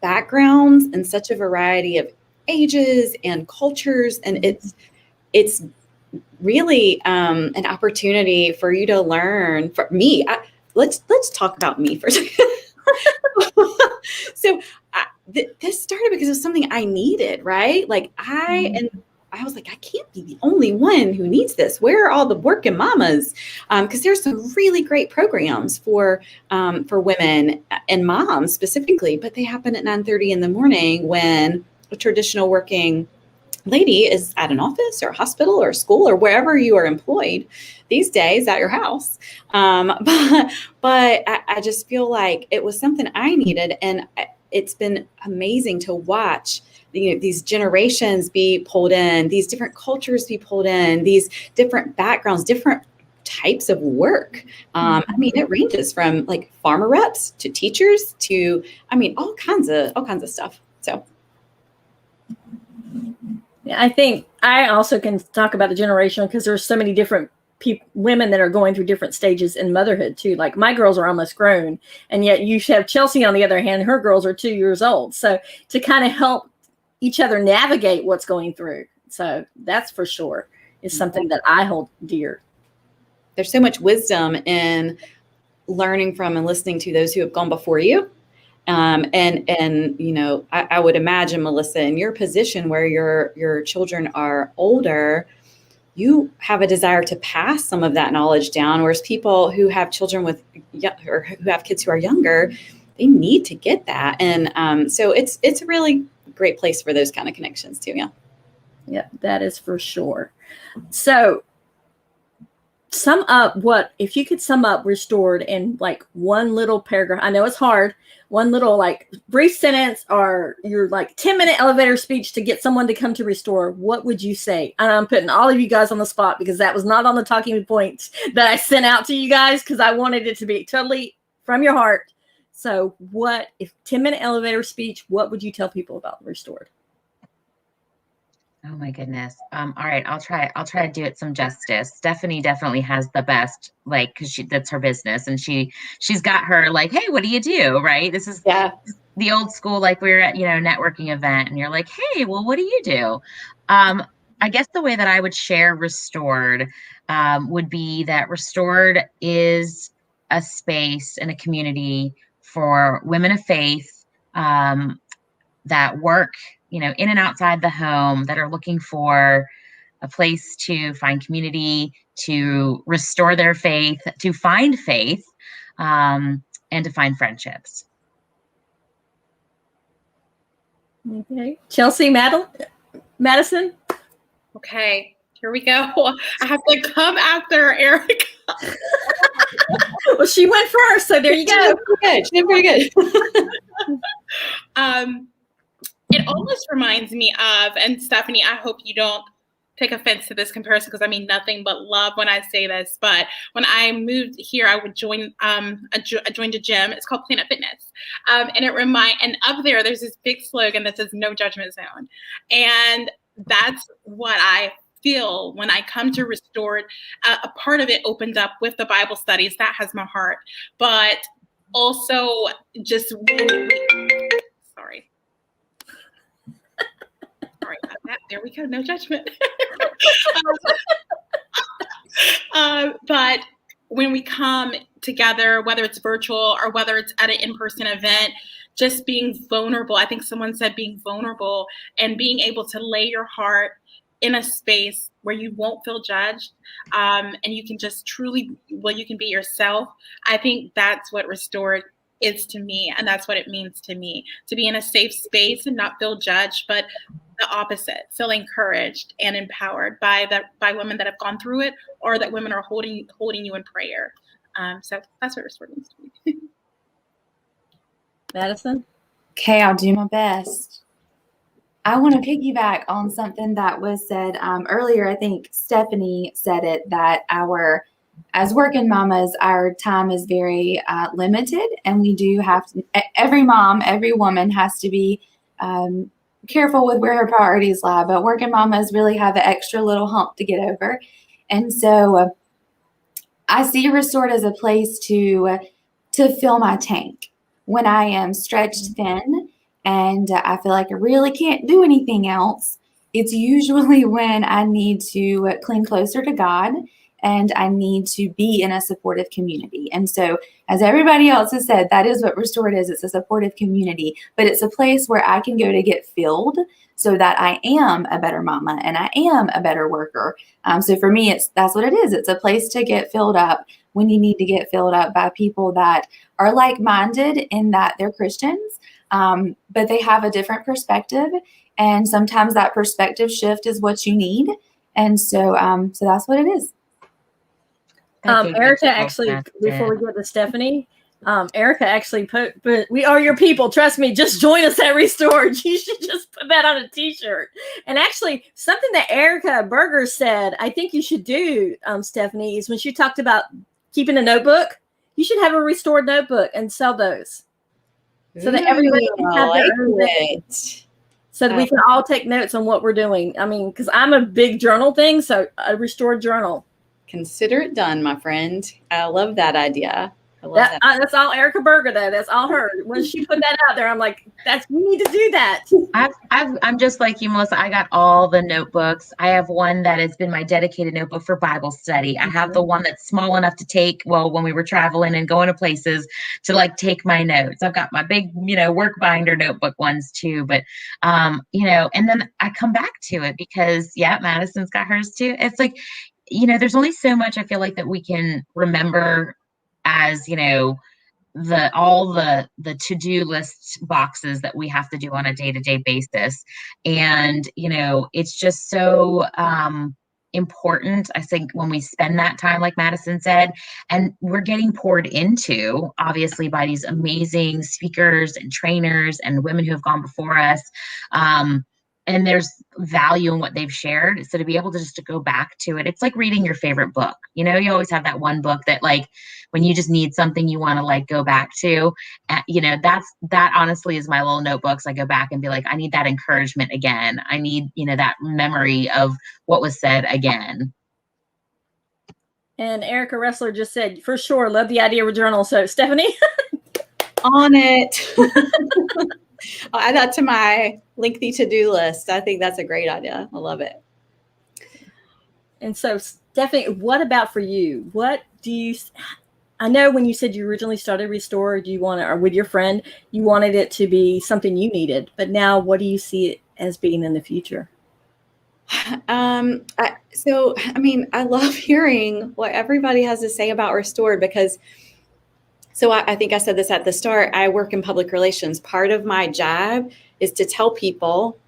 backgrounds and such a variety of ages and cultures, and it's really an opportunity for you to learn. For me, let's talk about me for a second. So this started because it was something I needed, right? Like I was like, I can't be the only one who needs this. Where are all the working mamas? Because there's some really great programs for women and moms specifically, but they happen at 9:30 in the morning when a traditional working lady is at an office or a hospital or a school or wherever you are employed these days at your house. But I just feel like it was something I needed, and it's been amazing to watch these generations be pulled in, these different cultures be pulled in, these different backgrounds, different types of work. I mean, it ranges from like farmer reps to teachers to, all kinds of stuff. So. Yeah, I think I also can talk about the generational because there's so many different women that are going through different stages in motherhood too. Like my girls are almost grown, and yet you have Chelsea on the other hand, her girls are 2 years old. So to kind of help each other navigate what's going through. So that's for sure is something that I hold dear. There's so much wisdom in learning from and listening to those who have gone before you. And you know, I would imagine, Melissa, in your position where your children are older, you have a desire to pass some of that knowledge down, whereas people who have children with or who have kids who are younger, they need to get that. And so it's a really great place for those kind of connections too. Yeah. Yeah, that is for sure. So if you could sum up Restored in like one little paragraph. I know it's hard. One little like brief sentence or your like 10-minute elevator speech to get someone to come to Restore. What would you say? And I'm putting all of you guys on the spot because that was not on the talking points that I sent out to you guys because I wanted it to be totally from your heart. So what if 10-minute elevator speech, what would you tell people about Restored? Oh my goodness. All right, I'll try to do it some justice. Stephanie definitely has the best, like, because that's her business, and she's got her like, hey, what do you do? Right? This is the old school, like we're at, networking event, and you're like, hey, well, what do you do? I guess the way that I would share Restored would be that Restored is a space and a community for women of faith that work in and outside the home, that are looking for a place to find community, to restore their faith, to find faith, and to find friendships. Okay. Chelsea, Madison? Okay, here we go. I have to come after Erica. Well, she went first, so there you go. She did pretty good. It almost reminds me of, and Stephanie, I hope you don't take offense to this comparison because I mean nothing but love when I say this, but when I moved here, I would join, I joined a gym. It's called Planet Fitness. And up there's this big slogan that says no judgment zone. And that's what I feel when I come to Restored. A part of it opens up with the Bible studies. That has my heart. But also just, sorry about that. There we go. No judgment. But when we come together, whether it's virtual or whether it's at an in-person event, just being vulnerable. I think someone said being vulnerable and being able to lay your heart in a space where you won't feel judged, and you can just truly, you can be yourself. I think that's what Restored is to me, and that's what it means to me, to be in a safe space and not feel judged, but the opposite, feel encouraged and empowered by women that have gone through it, or that women are holding you in prayer. So that's what Restored means to me. Madison? Okay, I'll do my best. I want to piggyback on something that was said earlier. I think Stephanie said it, that as working mamas, our time is very limited, and we do have to, every woman has to be careful with where her priorities lie, but working mamas really have an extra little hump to get over. And so I see Restored as a place to fill my tank when I am stretched thin and I feel like I really can't do anything else. It's usually when I need to cling closer to God and I need to be in a supportive community. And so, as everybody else has said, that is what Restored is. It's a supportive community, but it's a place where I can go to get filled so that I am a better mama and I am a better worker. So for me, that's what it is. It's a place to get filled up when you need to get filled up by people that are like-minded in that they're Christians, but they have a different perspective. And sometimes that perspective shift is what you need. And so, so that's what it is. Erica, actually, before we get to Stephanie, Erica actually but we are your people. Trust me, just join us at Restored. You should just put that on a t-shirt. And actually, something that Erica Berger said, I think you should do, Stephanie, is when she talked about keeping a notebook, you should have a Restored notebook and sell those. So that everybody can have their own thing. So that we can all take notes on what we're doing. I mean, because I'm a big journal thing, so a Restored journal. Consider it done, my friend. I love that idea. I love that. That's all Erica Berger, though. That's all her. When she put that out there, I'm like, we need to do that. I'm just like you, Melissa. I got all the notebooks. I have one that has been my dedicated notebook for Bible study. I have the one that's small enough to take, when we were traveling and going to places, to like take my notes. I've got my big, work binder notebook ones too. But, and then I come back to it because, Madison's got hers too. It's like, there's only so much I feel like that we can remember as, all the to-do list boxes that we have to do on a day-to-day basis. And, it's just so important, I think, when we spend that time, like Madison said, and we're getting poured into, obviously, by these amazing speakers and trainers and women who have gone before us. And there's value in what they've shared. So to be able to just to go back to it, it's like reading your favorite book. You always have that one book that, like, when you just need something, you want to like go back to. That honestly is my little notebooks. I go back and be like, I need that encouragement again. I need, that memory of what was said again. And Erica Russler just said, for sure, love the idea of a journal. So Stephanie? On it. I'll add that to my lengthy to-do list. I think that's a great idea. I love it. And so, Stephanie, what about for you? What do you, I know when you said you originally started Restore, or with your friend, you wanted it to be something you needed, but now what do you see it as being in the future? I love hearing what everybody has to say about Restored, because I think I said this at the start. I work in public relations. Part of my job is to tell people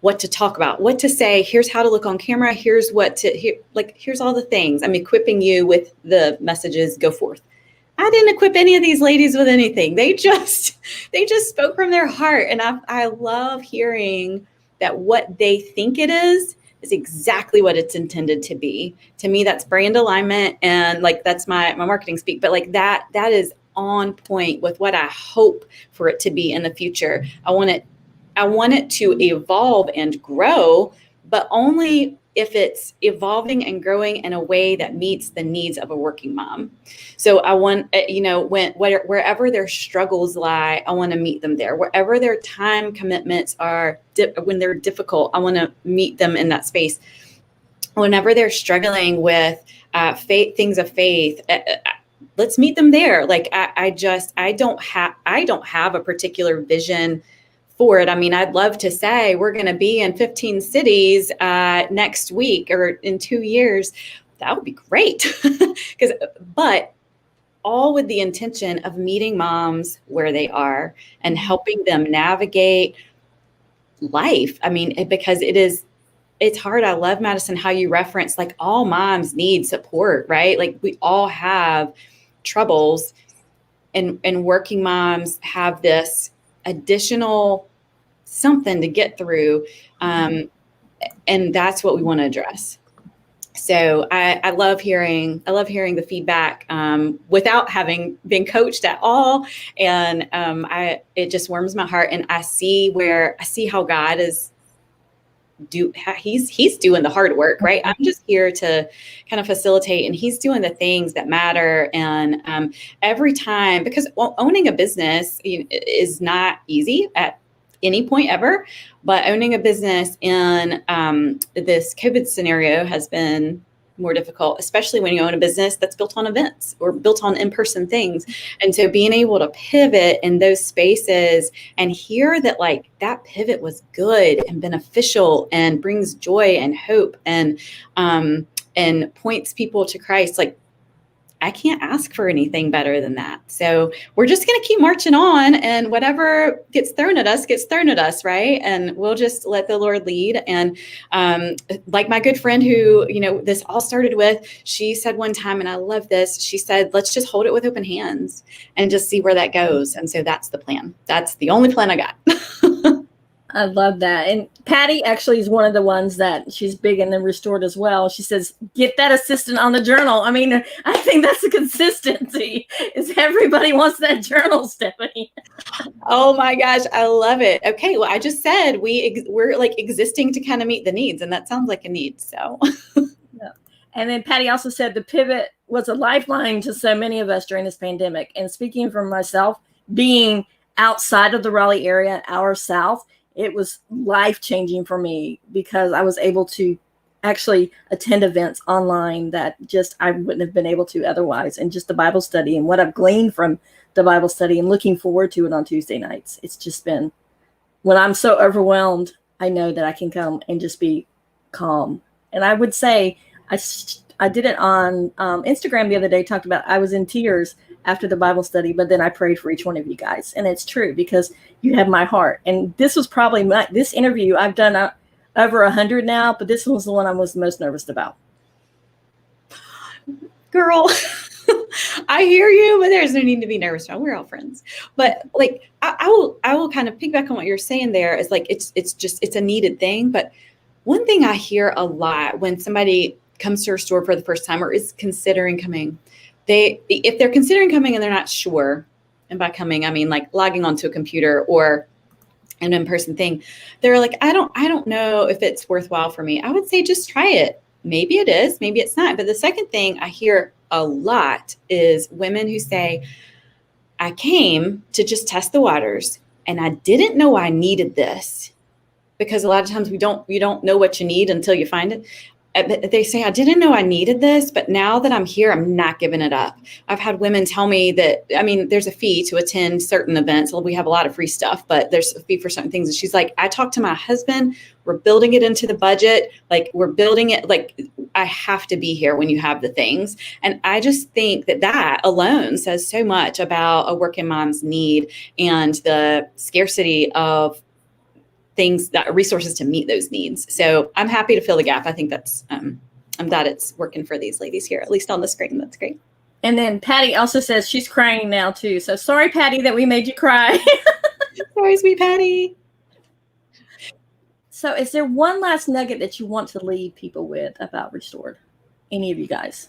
what to talk about, what to say. Here's how to look on camera. Here's here's all the things. I'm equipping you with the messages. Go forth. I didn't equip any of these ladies with anything. They just spoke from their heart. And I love hearing that what they think it is exactly what it's intended to be. To me, that's brand alignment. And that's my marketing speak. But that is on point with what I hope for it to be in the future. I want it to evolve and grow, but only if it's evolving and growing in a way that meets the needs of a working mom. So I want, wherever their struggles lie, I want to meet them there. Wherever their time commitments are, when they're difficult, I want to meet them in that space. Whenever they're struggling with things of faith, let's meet them there. I don't have a particular vision for it. I mean, I'd love to say we're going to be in 15 cities next week or in 2 years. That would be great. But all with the intention of meeting moms where they are and helping them navigate life. I mean, because it's hard. I love, Madison, how you reference all moms need support, right? We all have troubles, and working moms have this additional something to get through. And that's what we want to address. So I love hearing the feedback without having been coached at all. And it just warms my heart. And I see how God is he's doing the hard work, right? I'm just here to kind of facilitate, and he's doing the things that matter. And every time, because owning a business is not easy at any point ever, but owning a business in this COVID scenario has been more difficult, especially when you own a business that's built on events or built on in-person things. And so being able to pivot in those spaces and hear that that pivot was good and beneficial and brings joy and hope and points people to Christ, I can't ask for anything better than that. So we're just going to keep marching on, and whatever gets thrown at us, right? And we'll just let the Lord lead. And like my good friend who, this all started with, she said one time, and I love this, she said, let's just hold it with open hands and just see where that goes. And so that's the plan. That's the only plan I got. I love that. And Patty actually is one of the ones that she's big in the Restored as well. She says, get that assistant on the journal. I mean, I think that's the consistency, is everybody wants that journal, Stephanie. Oh my gosh, I love it. Okay, well, I just said we're existing to kind of meet the needs, and that sounds like a need. So, yeah. And then Patty also said the pivot was a lifeline to so many of us during this pandemic. And speaking for myself, being outside of the Raleigh area, hour south, it was life-changing for me because I was able to actually attend events online that just I wouldn't have been able to otherwise. And just the Bible study and what I've gleaned from the Bible study and looking forward to it on Tuesday nights. It's just been, when I'm so overwhelmed, I know that I can come and just be calm. And I would say, I did it on Instagram the other day, talked about I was in tears after the Bible study, but then I prayed for each one of you guys. And it's true because you have my heart. And this was probably this interview, I've done over 100 now, but this was the one I was most nervous about. Girl, I hear you, but there's no need to be nervous about. We're all friends. But like, I will kind of piggyback on what you're saying there is like, it's a needed thing. But one thing I hear a lot when somebody comes to our store for the first time or is considering coming, if they're considering coming and they're not sure, and by coming, I mean like logging onto a computer or an in-person thing, they're like, I don't know if it's worthwhile for me. I would say just try it. Maybe it is, maybe it's not. But the second thing I hear a lot is women who say, I came to just test the waters and I didn't know I needed this, because a lot of times you don't know what you need until you find it. They say, I didn't know I needed this, but now that I'm here, I'm not giving it up. I've had women tell me that, I mean, there's a fee to attend certain events. Well, we have a lot of free stuff, but there's a fee for certain things. And she's like, I talked to my husband, we're building it into the budget. Like we're building it, like I have to be here when you have the things. And I just think that alone says so much about a working mom's need and the scarcity of things, that resources to meet those needs. So I'm happy to fill the gap. I think that's, I'm glad it's working for these ladies here, at least on the screen. That's great. And then Patty also says she's crying now too. So sorry, Patty, that we made you cry. Sorry, sweet Patty. So is there one last nugget that you want to leave people with about Restored? Any of you guys?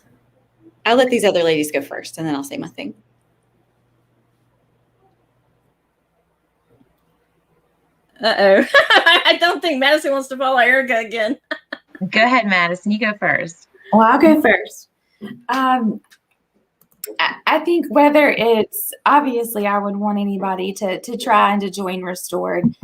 I'll let these other ladies go first and then I'll say my thing. Uh-oh. I don't think Madison wants to follow Erica again. Go ahead, Madison. You go first. Well, I'll go first. I think whether it's, obviously I would want anybody to try and to join Restored.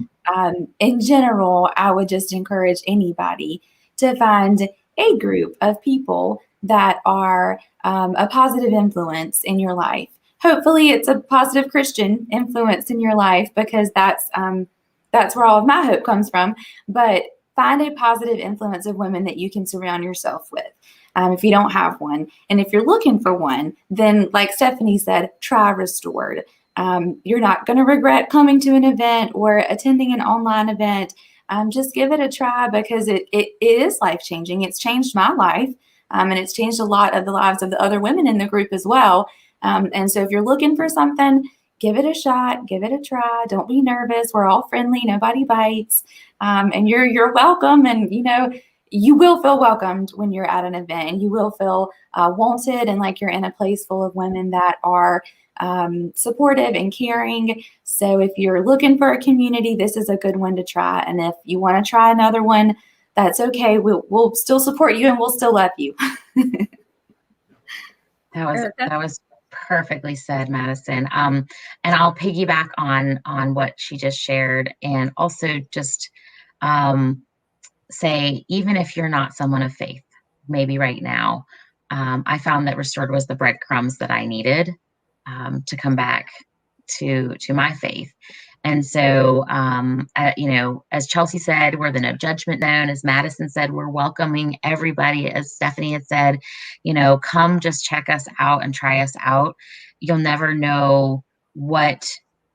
In general, I would just encourage anybody to find a group of people that are a positive influence in your life. Hopefully it's a positive Christian influence in your life, because that's where all of my hope comes from. But find a positive influence of women that you can surround yourself with. If you don't have one, and if you're looking for one, then like Stephanie said, try Restored. You're not going to regret coming to an event or attending an online event. Just give it a try, because it is life-changing. It's changed my life, and it's changed a lot of the lives of the other women in the group as well. And so if you're looking for something, give it a shot, give it a try. Don't be nervous. We're all friendly. Nobody bites. And you're welcome. And, you will feel welcomed when you're at an event, and you will feel wanted and like you're in a place full of women that are supportive and caring. So if you're looking for a community, this is a good one to try. And if you want to try another one, that's okay. We'll still support you and we'll still love you. That was perfectly said, Madison. And I'll piggyback on what she just shared, and also just say, even if you're not someone of faith, maybe right now, I found that Restored was the breadcrumbs that I needed to come back to my faith. And so, as Chelsea said, we're the no judgment zone. As Madison said, we're welcoming everybody. As Stephanie had said, come just check us out and try us out. You'll never know what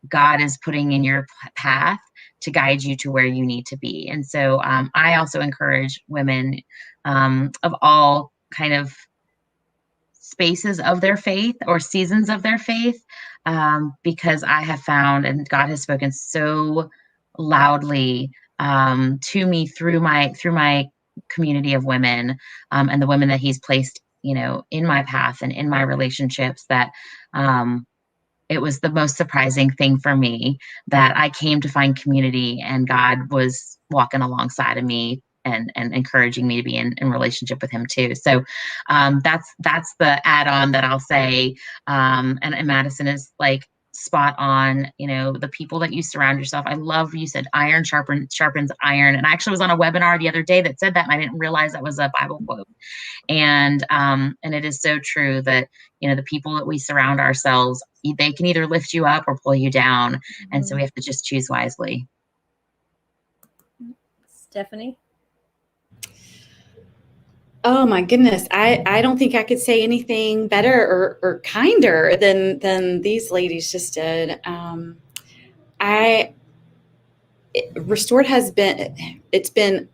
God is putting in your path to guide you to where you need to be. And so I also encourage women of all kind of spaces of their faith or seasons of their faith, because I have found, and God has spoken so loudly to me through my community of women, and the women that He's placed, in my path and in my relationships, that it was the most surprising thing for me that I came to find community, and God was walking alongside of me and encouraging me to be in relationship with him too. So that's the add-on that I'll say. And Madison is like spot on. The people that you surround yourself. I love you said iron sharpens iron. And I actually was on a webinar the other day that said that, and I didn't realize that was a Bible quote. And it is so true that the people that we surround ourselves, they can either lift you up or pull you down. Mm-hmm. And so we have to just choose wisely. Stephanie? Oh my goodness. I don't think I could say anything better or kinder than these ladies just did. Restored it's been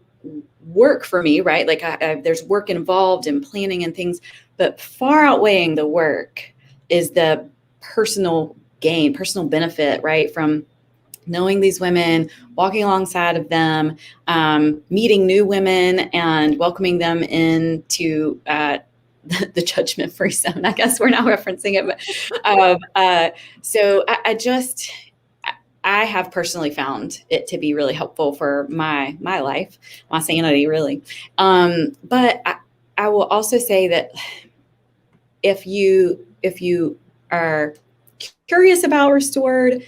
work for me, right? Like there's work involved in planning and things, but far outweighing the work is the personal gain, personal benefit, right? From knowing these women, walking alongside of them, meeting new women and welcoming them into the judgment-free zone. I guess we're not referencing it, but so I have personally found it to be really helpful for my life, my sanity, really. But I will also say that if you are curious about Restored,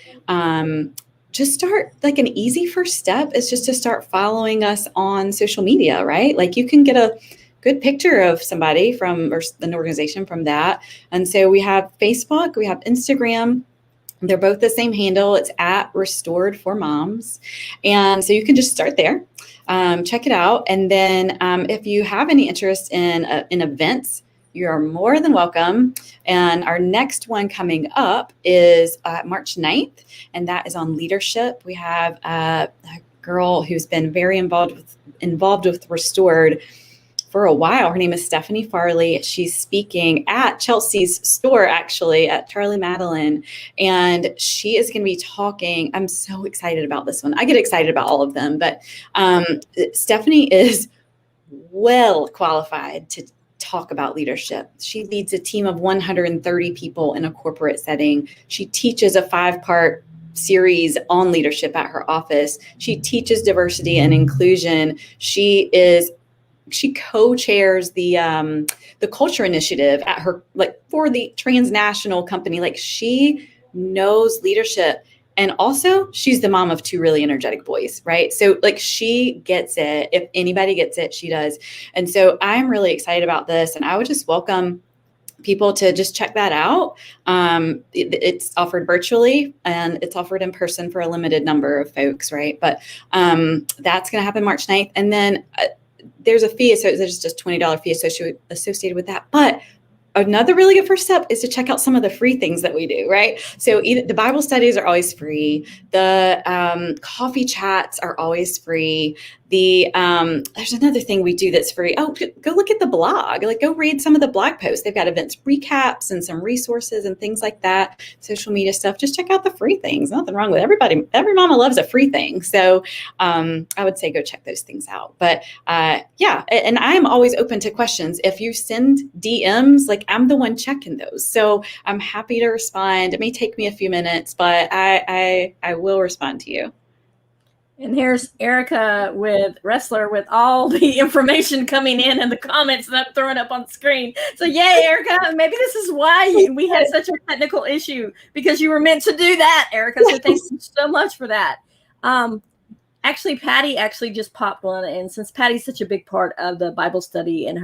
just start. Like an easy first step is just to start following us on social media, right? Like you can get a good picture of somebody from or an organization from that. And so we have Facebook, we have Instagram. They're both the same handle. It's at Restored for Moms. And so you can just start there, check it out. And then if you have any interest in events, you are more than welcome. And our next one coming up is March 9th, and that is on leadership. We have a girl who's been very involved with Restored for a while. Her name is Stephanie Farley. She's speaking at Chelsea's store, actually, at Charlie Madeline. And she is going to be talking. I'm so excited about this one. I get excited about all of them, but Stephanie is well qualified to talk about leadership. She leads a team of 130 people in a corporate setting. She teaches a 5-part series on leadership at her office. She teaches diversity and inclusion. She co-chairs the culture initiative at her, like for the transnational company. Like she knows leadership. And also she's the mom of 2 really energetic boys, right? So like she gets it. If anybody gets it, she does. And so I'm really excited about this. And I would just welcome people to just check that out. It's offered virtually and it's offered in person for a limited number of folks, right? But that's going to happen March 9th. And then there's a fee, so there's just $20 fee associated with that. But another really good first step is to check out some of the free things that we do, right? So the Bible studies are always free. The coffee chats are always free. There's another thing we do that's free. Oh, go look at the blog. Like go read some of the blog posts. They've got events recaps and some resources and things like that. Social media stuff. Just check out the free things. Nothing wrong with everybody. Every mama loves a free thing. So I would say go check those things out. But yeah, and I'm always open to questions. If you send DMs, like I'm the one checking those. So I'm happy to respond. It may take me a few minutes, but I will respond to you. And here's Erica with Russler with all the information coming in the comments that I'm throwing up on the screen. So yay, Erica. Maybe this is why we had such a technical issue, because you were meant to do that, Erica. So thanks so much for that. Actually, Patty actually just popped one. And since Patty's such a big part of the Bible study and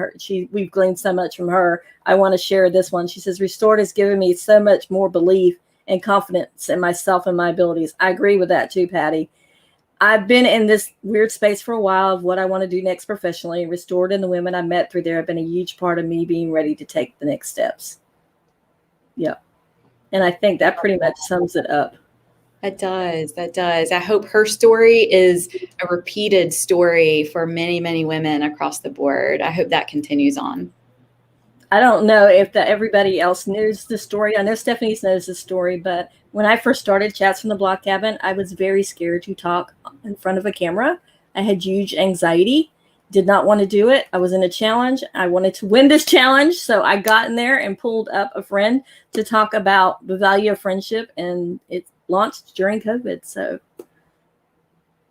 we've gleaned so much from her, I want to share this one. She says, Restored has given me so much more belief and confidence in myself and my abilities. I agree with that too, Patty. I've been in this weird space for a while of what I want to do next professionally. Restored and the women I met through there have been a huge part of me being ready to take the next steps. Yep. And I think that pretty much sums it up. That does. I hope her story is a repeated story for many, many women across the board. I hope that continues on. I don't know if everybody else knows the story. I know Stephanie knows the story, but when I first started Chats from the Block Cabin, I was very scared to talk in front of a camera. I had huge anxiety, did not want to do it. I was in a challenge. I wanted to win this challenge. So I got in there and pulled up a friend to talk about the value of friendship, and it launched during COVID. So,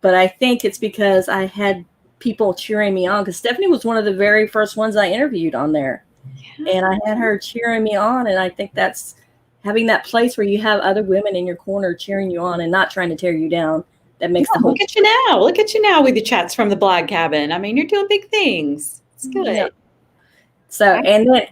but I think it's because I had people cheering me on, because Stephanie was one of the very first ones I interviewed on there. Yeah. And I had her cheering me on. And I think that's having that place where you have other women in your corner cheering you on and not trying to tear you down. That makes the whole. Look at you now. Look at you now with your chats from the blog cabin. I mean, you're doing big things. It's good. Yeah. So, and then,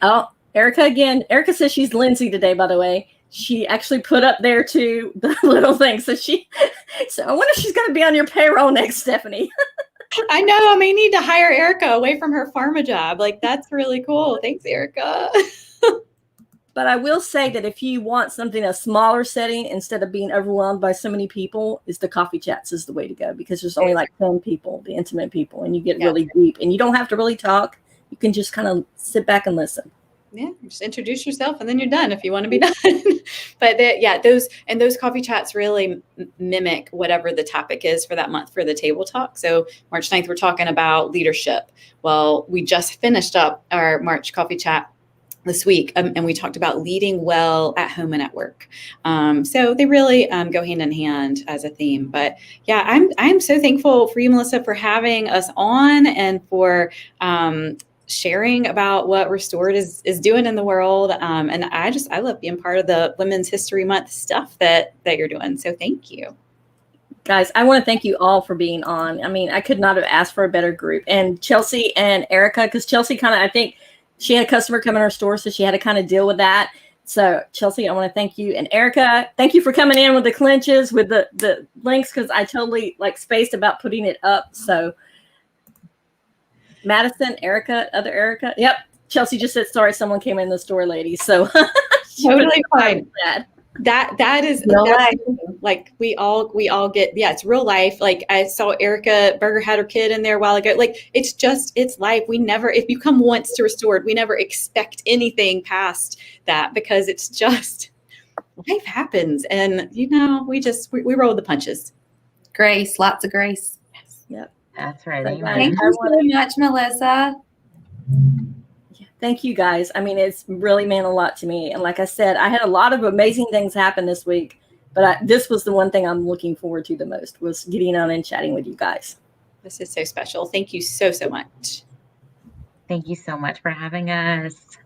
Erica again. Erica says she's Lindsay today, by the way. She actually put up there too the little thing. So I wonder if she's going to be on your payroll next, Stephanie. I know. I may need to hire Erica away from her pharma job. Like, that's really cool. Thanks, Erica. But I will say that if you want something a smaller setting, instead of being overwhelmed by so many people, is the coffee chats is the way to go, because there's only like 10 people, the intimate people, and you get really deep, and you don't have to really talk. You can just kind of sit back and listen. Yeah, just introduce yourself and then you're done if you want to be done. But those coffee chats really mimic whatever the topic is for that month for the table talk. So March 9th, we're talking about leadership. Well, we just finished up our March coffee chat this week, and we talked about leading well at home and at work. So they really go hand in hand as a theme. But yeah, I'm so thankful for you, Melissa, for having us on and for sharing about what Restored is doing in the world. And I love being part of the Women's History Month stuff that you're doing. So thank you. Guys, I want to thank you all for being on. I mean, I could not have asked for a better group. And Chelsea and Erica, because Chelsea I think she had a customer come in our store, so she had to kind of deal with that. So Chelsea, I want to thank you. And Erica, thank you for coming in with the clinches, with the links, because I totally spaced about putting it up. So Madison, Erica, other Erica. Yep. Chelsea just said, sorry, someone came in the store, lady. So totally fine. That is real life. Like we all get, it's real life. Like I saw Erica Berger had her kid in there a while ago. Like it's life. If you come once to Restored, we never expect anything past that, because it's just life happens. And we roll the punches. Grace, lots of grace. Yes. Yep. That's right. Thank Thank you so much, Melissa. Thank you, guys. I mean, it's really meant a lot to me. And like I said, I had a lot of amazing things happen this week, but this was the one thing I'm looking forward to the most, was getting on and chatting with you guys. This is so special. Thank you so much. Thank you so much for having us.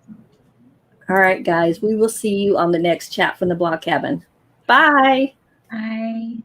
All right, guys, we will see you on the next chat from the blog cabin. Bye. Bye.